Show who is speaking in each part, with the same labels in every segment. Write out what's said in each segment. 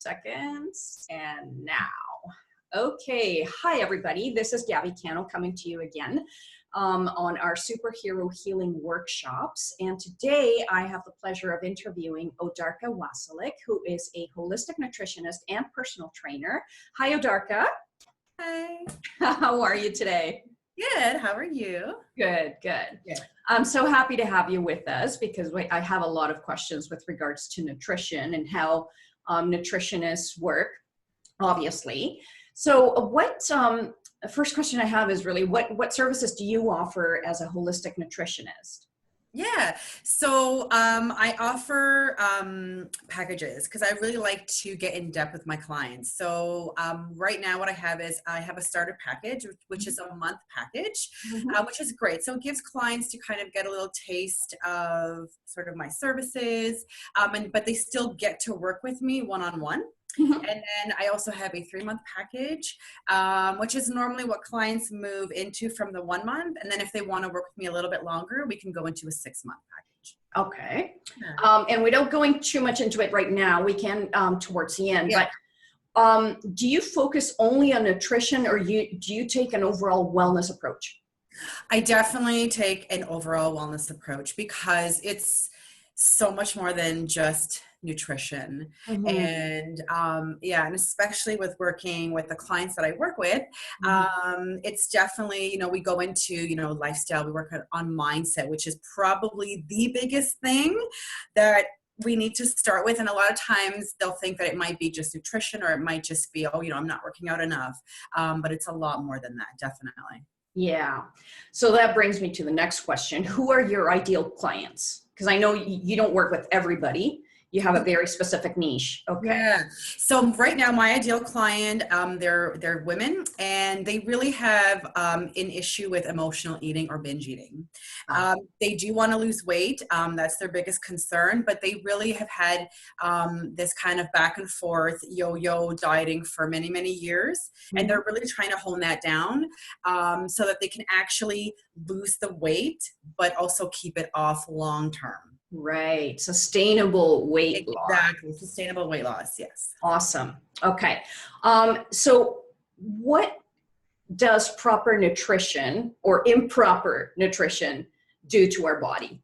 Speaker 1: seconds. And now. Okay. Hi, everybody. This is Gabby Cano coming to you again on our superhero healing workshops. And today I have the pleasure of interviewing Odarka Wasalyk, who is a holistic nutritionist and personal trainer. Hi, Odarka.
Speaker 2: Hi.
Speaker 1: How are you today?
Speaker 2: Good. How are you?
Speaker 1: Good, good. I'm so happy to have you with us because I have a lot of questions with regards to nutrition and how nutritionists work, obviously. So first question I have is really what services do you offer as a holistic nutritionist?
Speaker 2: Yeah. So I offer packages because I really like to get in depth with my clients. So right now what I have is I have a starter package, which is a month package, which is great. So it gives clients to kind of get a little taste of sort of my services, but they still get to work with me one-on-one. And then I also have a 3-month package, which is normally what clients move into from the 1 month. And then if they want to work with me a little bit longer, we can go into a 6-month package.
Speaker 1: Okay. And we don't go in too much into it right now. We can towards the end.
Speaker 2: Yeah.
Speaker 1: But do you focus only on nutrition or do you take an overall wellness approach?
Speaker 2: I definitely take an overall wellness approach because it's so much more than just nutrition. And and especially with working with the clients that I work with, it's definitely, we go into, lifestyle, we work on mindset, which is probably the biggest thing that we need to start with. And a lot of times they'll think that it might be just nutrition or it might just be, I'm not working out enough. But it's a lot more than that, definitely.
Speaker 1: Yeah. So that brings me to the next question. Who are your ideal clients? Because I know you don't work with everybody. You have a very specific niche. Okay.
Speaker 2: Yeah. So right now, my ideal client, they're women, and they really have an issue with emotional eating or binge eating. They do want to lose weight. That's their biggest concern, but they really have had this kind of back and forth yo-yo dieting for many, many years. And they're really trying to hone that down so that they can actually lose the weight, but also keep it off long term.
Speaker 1: Right. Sustainable weight loss.
Speaker 2: Exactly. Sustainable weight loss. Yes.
Speaker 1: Awesome. Okay. So what does proper nutrition or improper nutrition do to our body?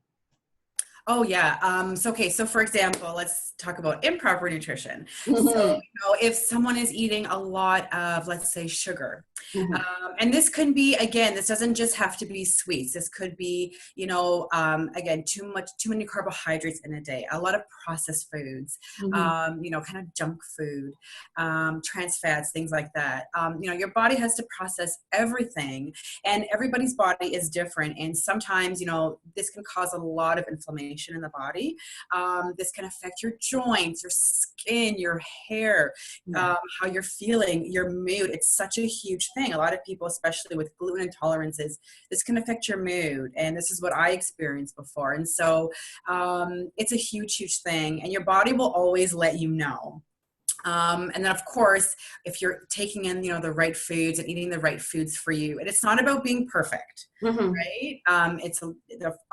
Speaker 2: Oh yeah. So for example, let's talk about improper nutrition. So, if someone is eating a lot of, let's say, sugar, and this can be, again, this doesn't just have to be sweets. This could be, again, too many carbohydrates in a day, a lot of processed foods, kind of junk food, trans fats, things like that. Your body has to process everything, and everybody's body is different. And sometimes, this can cause a lot of inflammation in the body. This can affect your joints, your skin, your hair, how you're feeling, your mood. It's such a huge thing. A lot of people, especially with gluten intolerances, this can affect your mood. And this is what I experienced before. And so it's a huge, huge thing. And your body will always let you know. And then, of course, if you're taking in, the right foods and eating the right foods for you, and it's not about being perfect, right?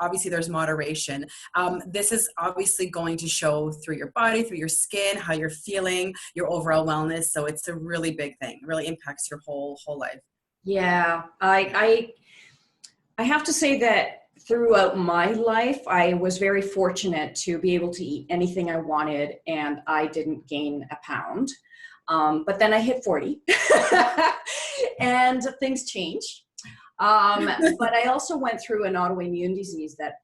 Speaker 2: Obviously there's moderation. This is obviously going to show through your body, through your skin, how you're feeling, your overall wellness. So it's a really big thing. It really impacts your whole life.
Speaker 1: Yeah, I have to say that throughout my life, I was very fortunate to be able to eat anything I wanted, and I didn't gain a pound. But then I hit 40 and things changed. But I also went through an autoimmune disease that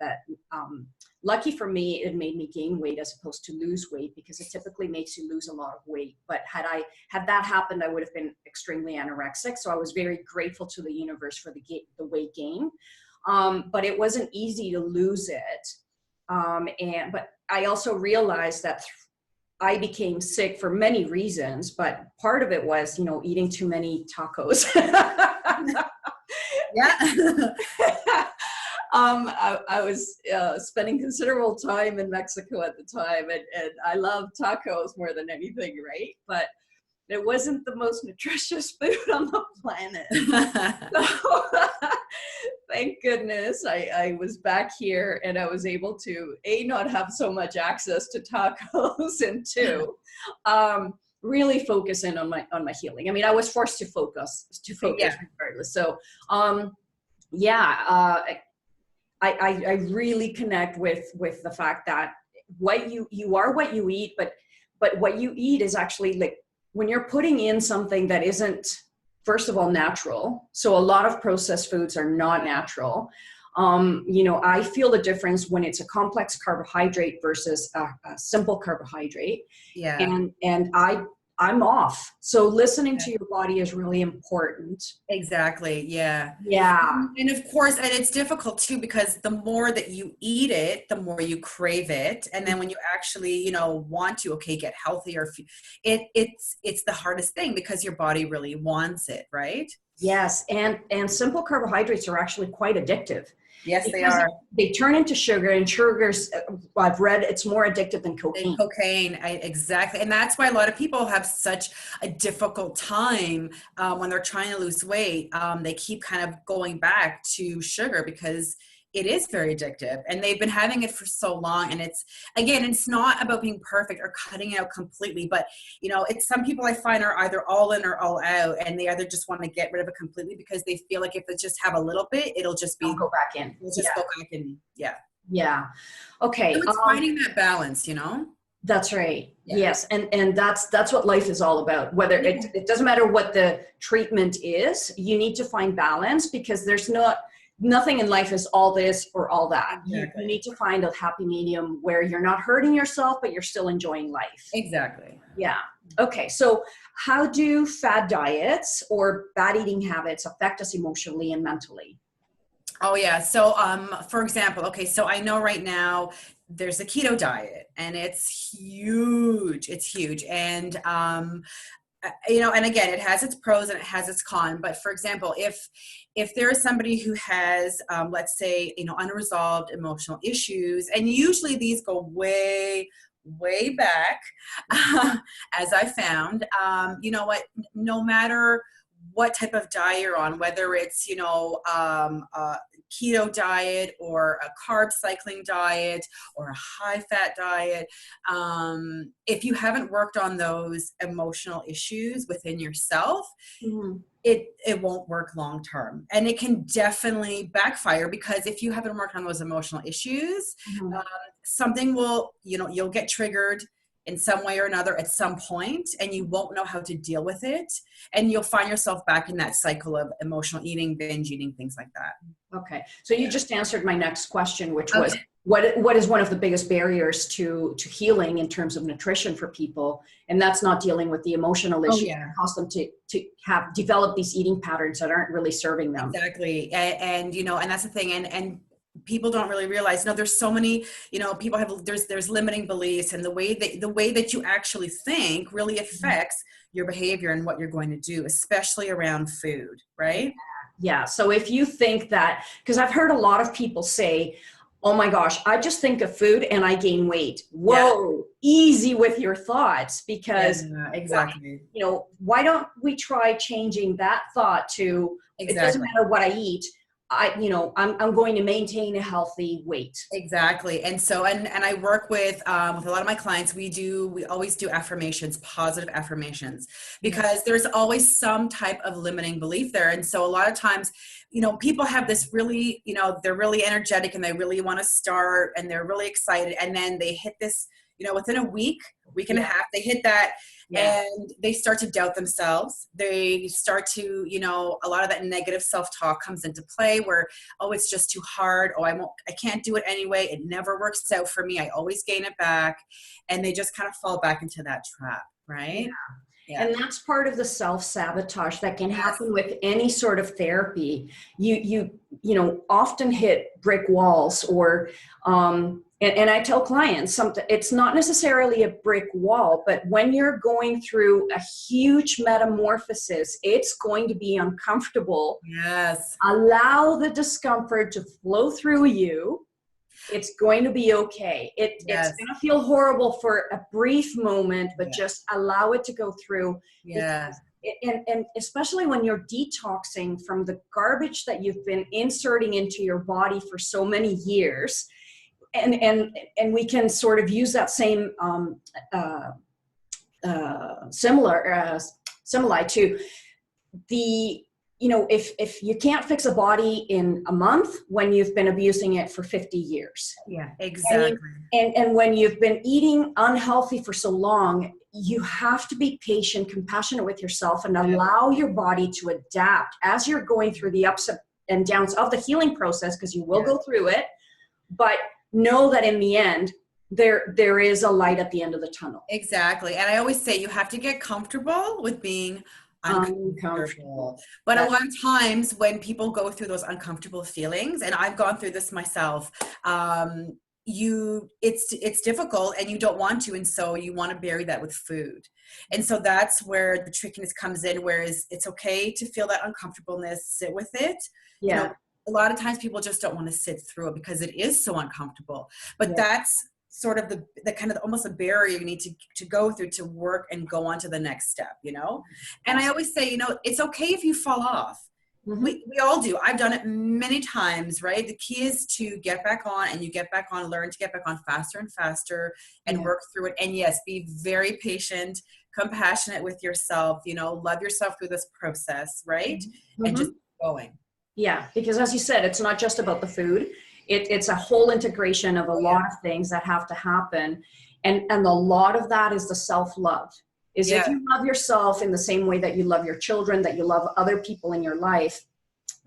Speaker 1: lucky for me, it made me gain weight as opposed to lose weight, because it typically makes you lose a lot of weight. But had that happened, I would have been extremely anorexic. So I was very grateful to the universe for the weight gain. But it wasn't easy to lose it. But I also realized that I became sick for many reasons, but part of it was, eating too many tacos.
Speaker 2: Yeah.
Speaker 1: I was spending considerable time in Mexico at the time, and I love tacos more than anything, right? But it wasn't the most nutritious food on the planet. So, thank goodness I was back here and I was able to, A, not have so much access to tacos, and two, really focus in on my healing. I mean, I was forced to focus
Speaker 2: Yeah.
Speaker 1: regardless. So, yeah, I really connect with the fact that what you are what you eat, but what you eat is actually like when you're putting in something that isn't, first of all, natural. So a lot of processed foods are not natural. You know, I feel the difference when it's a complex carbohydrate versus a simple carbohydrate.
Speaker 2: Yeah.
Speaker 1: And I'm off. So listening to your body is really important.
Speaker 2: Exactly. Yeah.
Speaker 1: Yeah.
Speaker 2: And of course, and it's difficult too, because the more that you eat it, the more you crave it. And then when you actually, you know, want to, okay, get healthier, it's the hardest thing because your body really wants it, right?
Speaker 1: Yes. And simple carbohydrates are actually quite addictive.
Speaker 2: Yes, they
Speaker 1: Because
Speaker 2: are.
Speaker 1: they turn into sugar, and sugar's, I've read, it's more addictive than
Speaker 2: And
Speaker 1: cocaine.
Speaker 2: cocaine, exactly. And that's why a lot of people have such a difficult time when they're trying to lose weight. They keep kind of going back to sugar because it is very addictive, and they've been having it for so long. And it's, again, it's not about being perfect or cutting it out completely, but you know, it's, some people I find are either all in or all out, and they either just want to get rid of it completely because they feel like if they just have a little bit, it'll just be,
Speaker 1: I'll go back in.
Speaker 2: it'll just go back in. Yeah.
Speaker 1: Yeah. Okay.
Speaker 2: So it's finding that balance, you know?
Speaker 1: That's right.
Speaker 2: Yeah.
Speaker 1: Yes. And that's what life is all about. Whether it doesn't matter what the treatment is, you need to find balance, because there's nothing in life is all this or all that.
Speaker 2: Exactly.
Speaker 1: You need to find a happy medium where you're not hurting yourself, but you're still enjoying life.
Speaker 2: Exactly.
Speaker 1: Yeah. Okay. So how do fad diets or bad eating habits affect us emotionally and mentally?
Speaker 2: Oh yeah. So for example, okay, so I know right now there's a keto diet, and it's huge. It's huge. And you know, and again, it has its pros and it has its cons. But for example, if there is somebody who has let's say, you know, unresolved emotional issues, and usually these go way back, as I found, you know what, no matter what type of diet you're on, whether it's, you know, a keto diet or a carb cycling diet or a high fat diet, if you haven't worked on those emotional issues within yourself,
Speaker 1: Mm-hmm.
Speaker 2: it won't work long term, and it can definitely backfire, because if you haven't worked on those emotional issues,
Speaker 1: Mm-hmm.
Speaker 2: something will, you know, you'll get triggered in some way or another at some point, and you won't know how to deal with it, and you'll find yourself back in that cycle of emotional eating, binge eating, things like that.
Speaker 1: Okay. So you just answered my next question, which was what is one of the biggest barriers to healing in terms of nutrition for people? And that's not dealing with the emotional issues that cause them to have develop these eating patterns that aren't really serving them.
Speaker 2: Exactly. And you know, and that's the thing. And people don't really realize, no, there's so many, you know, people have, there's limiting beliefs, and the way that you actually think really affects your behavior and what you're going to do, especially around food, right?
Speaker 1: Yeah. So if you think that, because I've heard a lot of people say, oh my gosh, I just think of food and I gain weight. Whoa, easy with your thoughts, because
Speaker 2: exactly.
Speaker 1: you know, why don't we try changing that thought to, it doesn't matter what I eat, I'm going to maintain a healthy weight.
Speaker 2: Exactly. And so, and I work with a lot of my clients, we always do affirmations, positive affirmations, because there's always some type of limiting belief there. And so a lot of times, you know, people have this really, you know, they're really energetic and they really want to start and they're really excited. And then they hit this, you know, within a week and a half, they hit that. And they start to doubt themselves. They start to, you know, a lot of that negative self-talk comes into play where, oh, it's just too hard. Oh, I can't do it anyway. It never works out for me. I always gain it back. And they just kind of fall back into that trap, right?
Speaker 1: Yeah. And that's part of the self-sabotage that can happen with any sort of therapy. You know, often hit brick walls, or and I tell clients, it's not necessarily a brick wall, but when you're going through a huge metamorphosis, it's going to be uncomfortable.
Speaker 2: Yes.
Speaker 1: Allow the discomfort to flow through you. It's going to be okay. It's going to feel horrible for a brief moment, but just allow it to go through.
Speaker 2: Yeah.
Speaker 1: And especially when you're detoxing from the garbage that you've been inserting into your body for so many years. And we can sort of use that same similar to the, if you can't fix a body in a month when you've been abusing it for 50 years.
Speaker 2: Yeah, exactly.
Speaker 1: And when you've been eating unhealthy for so long, you have to be patient, compassionate with yourself, and allow your body to adapt as you're going through the ups and downs of the healing process, because you will go through it. But know that in the end, there is a light at the end of the tunnel.
Speaker 2: Exactly. And I always say you have to get comfortable with being uncomfortable. But a lot of times when people go through those uncomfortable feelings, and I've gone through this myself, it's difficult and you don't want to, and so you want to bury that with food. And so that's where the trickiness comes in, whereas it's okay to feel that uncomfortableness, sit with it. A lot of times people just don't want to sit through it because it is so uncomfortable. But that's sort of the kind of almost a barrier you need to go through to work and go on to the next step, And I always say, it's okay if you fall off. Mm-hmm. We all do. I've done it many times, right? The key is to get back on, and you get back on, learn to get back on faster and faster and work through it. And yes, be very patient, compassionate with yourself, love yourself through this process, right? Mm-hmm. And just keep going.
Speaker 1: Yeah, because as you said, it's not just about the food. It's a whole integration of a lot of things that have to happen. And a lot of that is the self-love. If you love yourself in the same way that you love your children, that you love other people in your life,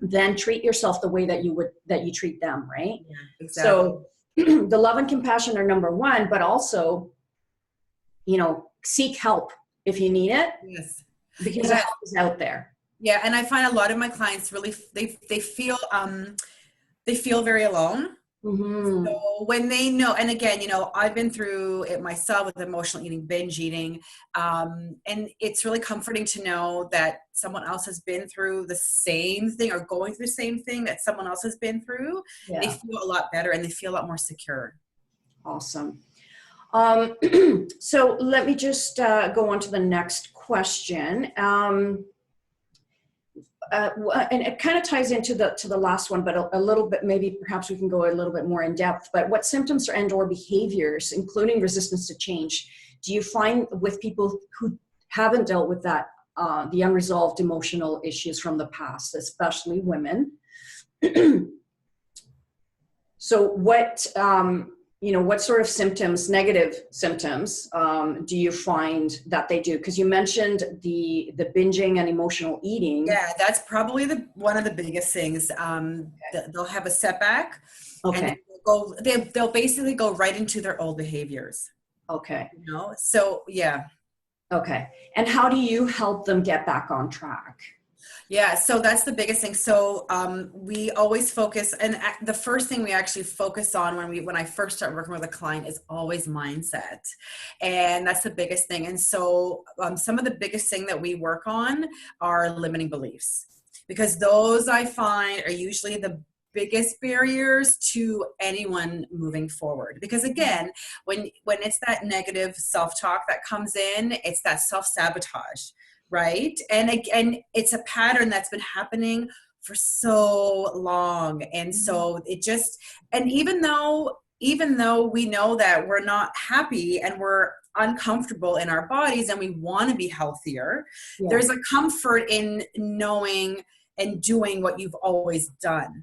Speaker 1: then treat yourself the way that you treat them, right? Yeah, exactly. So the love and compassion are number one, but also, seek help if you need it.
Speaker 2: Yes.
Speaker 1: Because the help is out there.
Speaker 2: Yeah, and I find a lot of my clients really they feel very alone. Mm-hmm. So when they know, and again, I've been through it myself with emotional eating, binge eating, and it's really comforting to know that someone else has been through the same thing or going through the same thing that someone else has been through. Yeah. They feel a lot better and they feel a lot more secure.
Speaker 1: Awesome. So let me just go on to the next question. And it kind of ties into the last one, but a little bit, maybe perhaps we can go a little bit more in depth. But what symptoms and/or behaviors, including resistance to change, do you find with people who haven't dealt with that, the unresolved emotional issues from the past, especially women? So what sort of symptoms, negative symptoms, do you find that they do? Because you mentioned the binging and emotional eating.
Speaker 2: Yeah, that's probably one of the biggest things. They'll have a setback, and they'll basically go right into their old behaviors.
Speaker 1: Okay.
Speaker 2: So yeah.
Speaker 1: Okay. And how do you help them get back on track?
Speaker 2: Yeah, so that's the biggest thing. So we always focus, and the first thing we actually focus on when I first start working with a client is always mindset, and that's the biggest thing. And so some of the biggest thing that we work on are limiting beliefs, because those I find are usually the biggest barriers to anyone moving forward. Because again, when it's that negative self-talk that comes in, it's that self-sabotage. Right. And it's a pattern that's been happening for so long. And so even though we know that we're not happy and we're uncomfortable in our bodies and we want to be healthier, there's a comfort in knowing and doing what you've always done.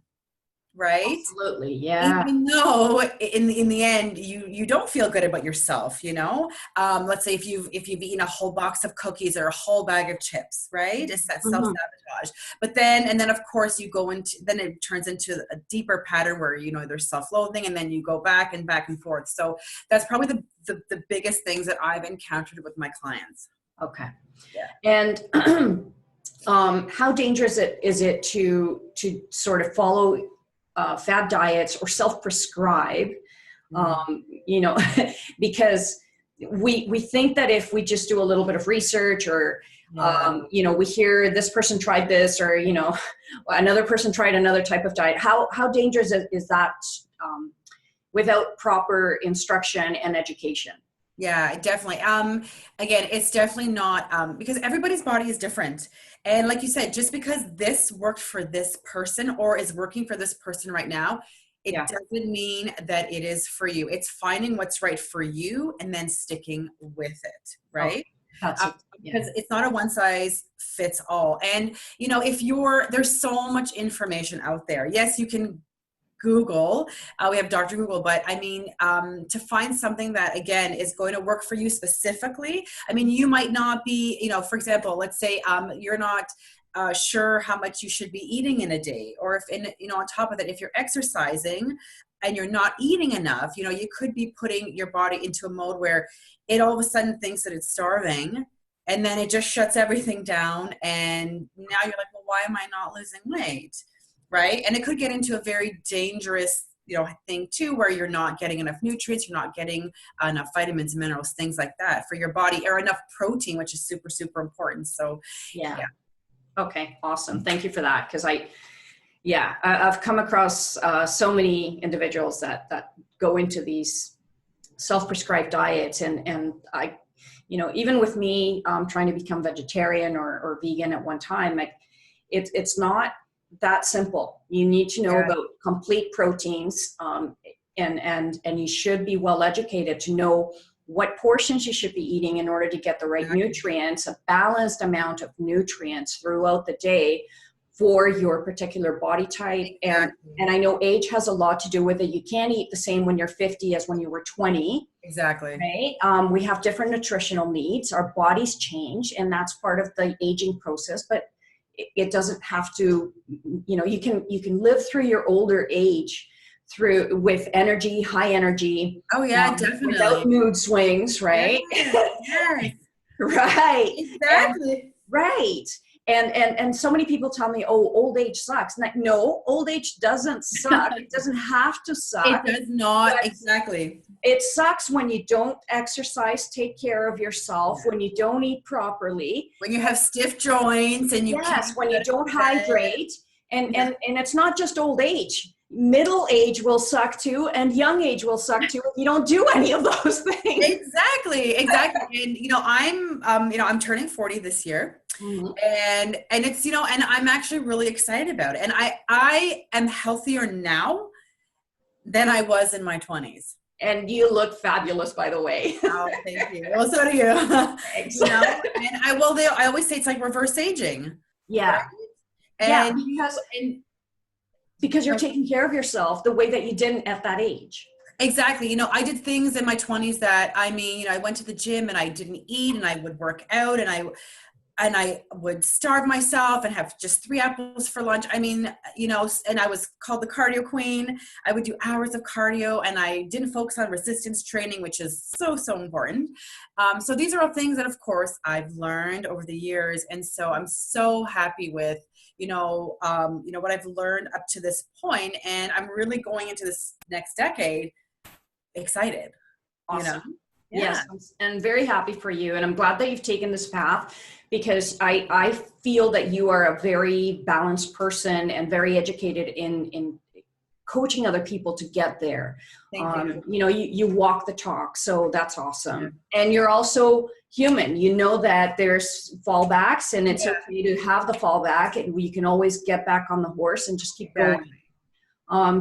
Speaker 2: Right?
Speaker 1: Absolutely. Yeah.
Speaker 2: Even though in the end you don't feel good about yourself, let's say if you've eaten a whole box of cookies or a whole bag of chips, right? It's that self-sabotage. But then of course then it turns into a deeper pattern where there's self-loathing, and then you go back and forth. So that's probably the biggest things that I've encountered with my clients.
Speaker 1: Okay. Yeah. And how dangerous is it to sort of follow fad diets or self-prescribe, because we think that if we just do a little bit of research or, we hear this person tried this or, another person tried another type of diet, how dangerous is that without proper instruction and education?
Speaker 2: Yeah, definitely. Again, it's definitely not, because everybody's body is different. And like you said, just because this worked for this person or is working for this person right now, it doesn't mean that it is for you. It's finding what's right for you and then sticking with it, right?
Speaker 1: That's it.
Speaker 2: Because it's not a one size fits all. And, there's so much information out there. Yes, you can Google, we have Dr. Google, but I mean, to find something that, again, is going to work for you specifically. I mean, you might not be, for example, let's say you're not sure how much you should be eating in a day, or if, on top of that, if you're exercising and you're not eating enough, you could be putting your body into a mode where it all of a sudden thinks that it's starving, and then it just shuts everything down. And now you're like, well, why am I not losing weight? Right? And it could get into a very dangerous, thing too, where you're not getting enough nutrients, you're not getting enough vitamins, minerals, things like that for your body, or enough protein, which is super, super important. So,
Speaker 1: yeah. Okay. Awesome. Thank you for that. Cause I've come across so many individuals that go into these self-prescribed diets, and I, even with me trying to become vegetarian or vegan at one time, like it's not that simple. You need to know about complete proteins, and you should be well educated to know what portions you should be eating in order to get the right nutrients, a balanced amount of nutrients throughout the day for your particular body type. And I know age has a lot to do with it. You can't eat the same when you're 50 as when you were 20.
Speaker 2: Exactly.
Speaker 1: Right? We have different nutritional needs. Our bodies change, and that's part of the aging process. But it doesn't have to, you can live through your older age with energy, high energy.
Speaker 2: Oh yeah, definitely.
Speaker 1: Without mood swings, right?
Speaker 2: Yes.
Speaker 1: Right.
Speaker 2: Exactly.
Speaker 1: Right. And so many people tell me, oh, old age sucks. Like, no, old age doesn't suck. It doesn't have to suck.
Speaker 2: It does not. Exactly.
Speaker 1: It sucks when you don't exercise, take care of yourself, when you don't eat properly.
Speaker 2: When you have stiff joints and
Speaker 1: when you don't hydrate. And it's not just old age. Middle age will suck too, and young age will suck too if you don't do any of those things.
Speaker 2: Exactly. And I'm turning 40 this year. Mm-hmm. And it's, and I'm actually really excited about it. And I am healthier now than I was in my 20s.
Speaker 1: And you look fabulous, by the way.
Speaker 2: Oh, thank you. Well, so do you.
Speaker 1: Thanks.
Speaker 2: And I always say it's like reverse aging.
Speaker 1: Yeah.
Speaker 2: Right?
Speaker 1: Because you're taking care of yourself the way that you didn't at that age.
Speaker 2: Exactly. I did things in my 20s that, I went to the gym and I didn't eat, and I would work out, and I would starve myself and have just 3 apples for lunch. And I was called the cardio queen. I would do hours of cardio, and I didn't focus on resistance training, which is so, so important. So these are all things that, of course, I've learned over the years. And so I'm so happy with, what I've learned up to this point. And I'm really going into this next decade excited.
Speaker 1: Awesome. Yes, and very happy for you. And I'm glad that you've taken this path, because I feel that you are a very balanced person and very educated in coaching other people to get there.
Speaker 2: Thank you.
Speaker 1: You walk the talk, so that's awesome. Yeah. And you're also human. You know that there's fallbacks, and it's okay to have the fallback, and you can always get back on the horse and just keep going.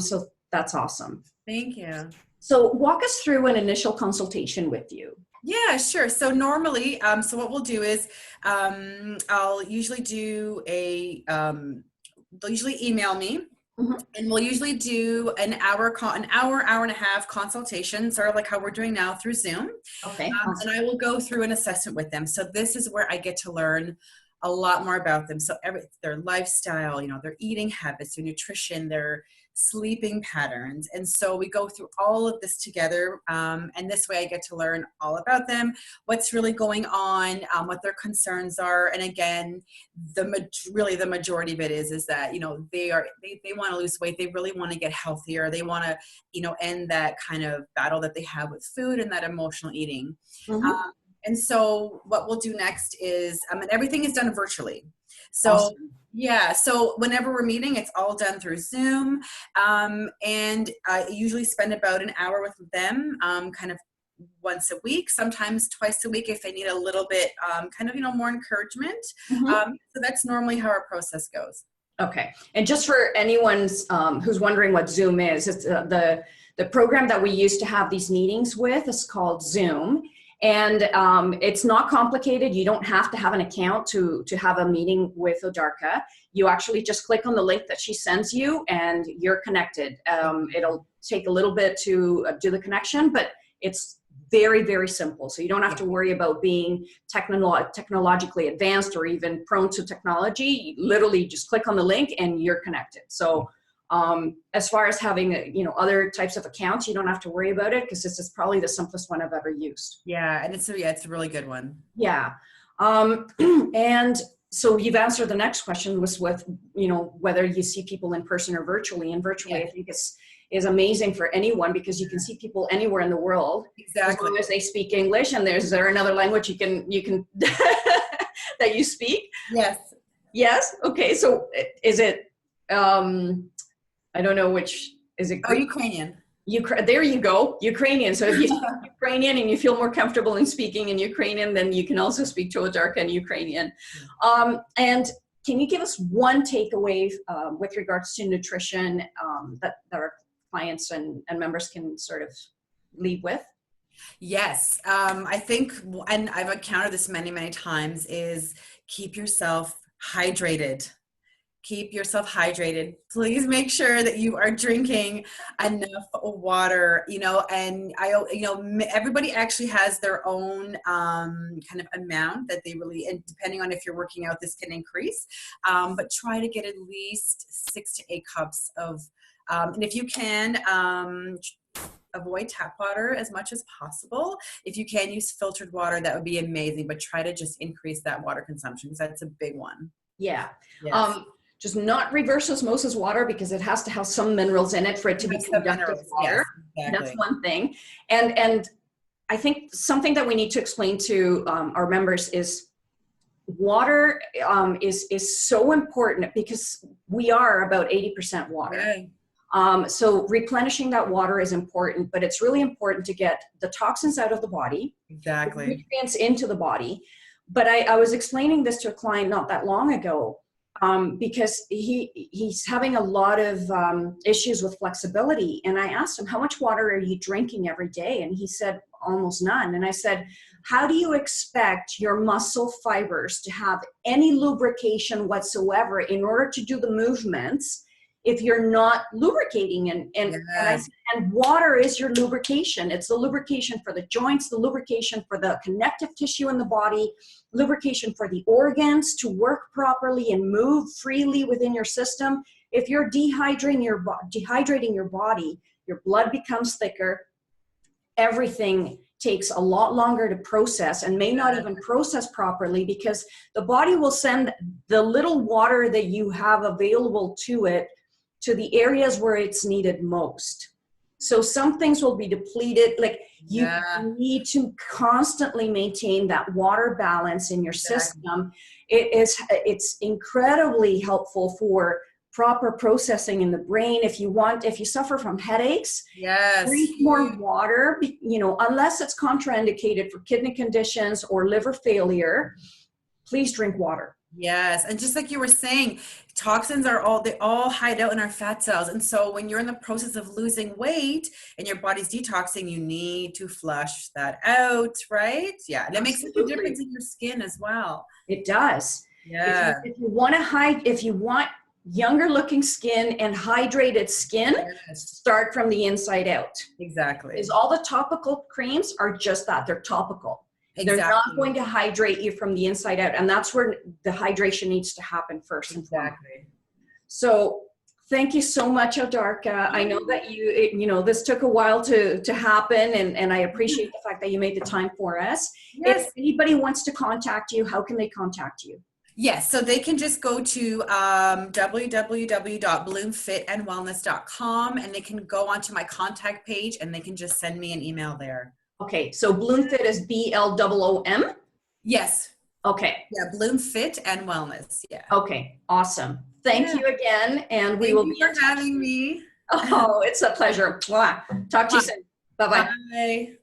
Speaker 1: So that's awesome.
Speaker 2: Thank you.
Speaker 1: So walk us through an initial consultation with you.
Speaker 2: Yeah, sure. So normally, so what we'll do is, I'll usually do they'll usually email me, mm-hmm. and we'll usually do an hour and a half consultation, sort of like how we're doing now through Zoom.
Speaker 1: Okay.
Speaker 2: And I will go through an assessment with them. So this is where I get to learn a lot more about them. So their lifestyle, their eating habits, their nutrition, their sleeping patterns. And so we go through all of this together. And this way I get to learn all about them, what's really going on, what their concerns are. And again, really the majority of it is that, they want to lose weight. They really want to get healthier. They want to, end that kind of battle that they have with food and that emotional eating. Mm-hmm. And so what we'll do next is, and everything is done virtually. So awesome. Yeah, so whenever we're meeting, it's all done through Zoom. And I usually spend about an hour with them, kind of once a week, sometimes twice a week if they need a little bit, more encouragement. Mm-hmm. So that's normally how our process goes.
Speaker 1: Okay. And just for anyone who's wondering what Zoom is, it's the program that we used to have these meetings with is called Zoom. And it's not complicated. You don't have to have an account to have a meeting with Odarka. You actually just click on the link that she sends you and you're connected. It'll take a little bit to do the connection, but it's very, very simple. So you don't have to worry about being technologically advanced or even prone to technology. You literally just click on the link and you're connected. So as far as having, other types of accounts, you don't have to worry about it because this is probably the simplest one I've ever used.
Speaker 2: Yeah. And it's a really good one.
Speaker 1: Yeah. And so you've answered the next question was with, whether you see people in person or virtually. And virtually, I think is amazing for anyone because you can see people anywhere in the world.
Speaker 2: Exactly.
Speaker 1: As long as they speak English, and is there another language you can that you speak?
Speaker 2: Yes.
Speaker 1: Yes. Okay. So is it, I don't know which, is it Greek?
Speaker 2: Ukrainian.
Speaker 1: There you go, Ukrainian. So if you speak Ukrainian and you feel more comfortable in speaking in Ukrainian, then you can also speak to Odarka in Ukrainian. And can you give us one takeaway with regards to nutrition that our clients and members can sort of leave with?
Speaker 2: Yes. I think, and I've encountered this many, many times, is keep yourself hydrated. Keep yourself hydrated. Please make sure that you are drinking enough water, and everybody actually has their own kind of amount that they really, and depending on if you're working out, this can increase, but try to get at least 6 to 8 cups of, and if you can, avoid tap water as much as possible. If you can use filtered water, that would be amazing, but try to just increase that water consumption because that's a big one.
Speaker 1: Yeah.
Speaker 2: Yes.
Speaker 1: Just not reverse osmosis water because it has to have some minerals in it for it to be conductive water. Yes, exactly. That's one thing. And I think something that we need to explain to our members is water is so important because we are about 80% water. Okay. So replenishing that water is important, but it's really important to get the toxins out of the body,
Speaker 2: exactly,
Speaker 1: the nutrients into the body. But I was explaining this to a client not that long ago. Because he's having a lot of issues with flexibility. And I asked him, how much water are you drinking every day? And he said, almost none. And I said, how do you expect your muscle fibers to have any lubrication whatsoever in order to do the movements if you're not lubricating? And water is your lubrication. It's the lubrication for the joints, the lubrication for the connective tissue in the body, lubrication for the organs to work properly and move freely within your system. If you're dehydrating your body, your blood becomes thicker. Everything takes a lot longer to process and may not even process properly because the body will send the little water that you have available to it to the areas where it's needed most. So some things will be depleted. Like you need to constantly maintain that water balance in your system. It's incredibly helpful for proper processing in the brain. If you suffer from headaches, drink more water, unless it's contraindicated for kidney conditions or liver failure, please drink water.
Speaker 2: Yes. And just like you were saying, toxins they all hide out in our fat cells. And so when you're in the process of losing weight and your body's detoxing, you need to flush that out, right? Yeah. And it makes a difference in your skin as well.
Speaker 1: It does.
Speaker 2: Yeah.
Speaker 1: If you want younger looking skin and hydrated skin, start from the inside out.
Speaker 2: Exactly.
Speaker 1: Because all the topical creams are just that. They're topical. Exactly. They're not going to hydrate you from the inside out. And that's where the hydration needs to happen first.
Speaker 2: Exactly.
Speaker 1: So thank you so much, Odarka. I know that this took a while to happen, and I appreciate the fact that you made the time for us. Yes. If anybody wants to contact you, how can they contact you?
Speaker 2: Yes, so they can just go to www.bloomfitandwellness.com and they can go onto my contact page and they can just send me an email there.
Speaker 1: Okay, so BloomFit is BLOOM?
Speaker 2: Yes.
Speaker 1: Okay.
Speaker 2: Yeah, Bloom Fit and Wellness. Yeah.
Speaker 1: Okay, awesome. Thank you again, and we will be
Speaker 2: for having me.
Speaker 1: Oh, it's a pleasure. Talk to you soon. Bye-bye.
Speaker 2: Bye.